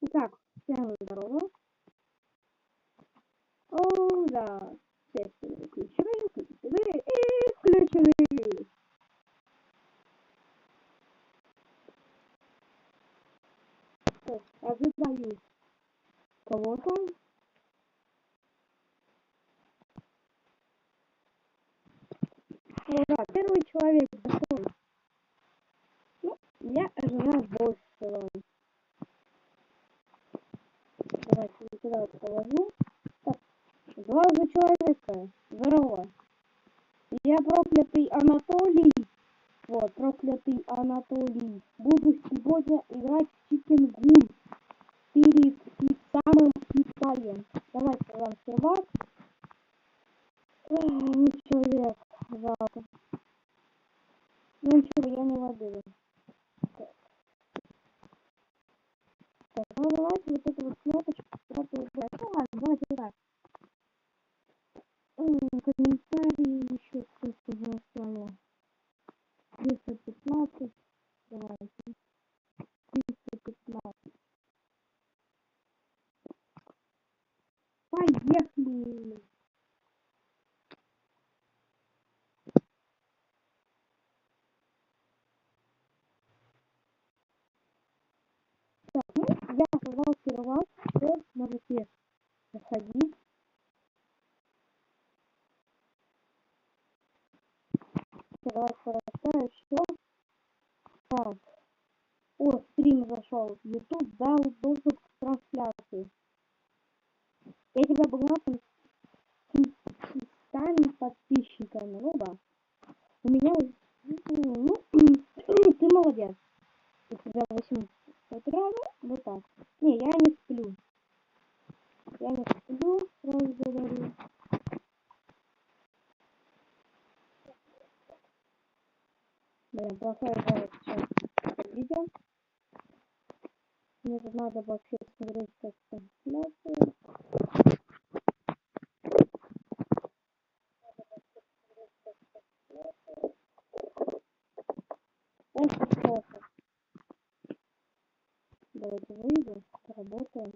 Итак, всем здорово. О, да. Естественно, включены и включены. Ожидаю кого-то. Ура, первый человек зашел. Ну, я ожидаю большего. Давайте я сюда вот положу. Так, два же человека. Здорово. Я проклятый Анатолий. Вот, проклятый Анатолий. Буду сегодня играть в Чикенгун перед самым Китаем. Давайте вам сервак. Ну, человек, жалко. Ну ничего, я не воды. Так, ну давайте вот эту вот кнопочку убрать. Ну ладно, давайте так. Комментарии еще кто-то голосовал. 315. Давайте. 315. Поехали! Так, ну, я создал сервак. Все, можете заходить. Давайте пролистаю еще. Так. О, стрим зашел. YouTube дал доступ к трансляции. Я тебя обогнал с подписчиками. Ну да. У меня ну, ты молодец. У тебя 8 утра, ну, вот так. Не, я не сплю. Я не сплю, сразу говорю. Блин, плохая игра сейчас это видео. Мне тут надо вообще смотреть как трансляцию. Очень плохо. Давайте выйду, поработаем.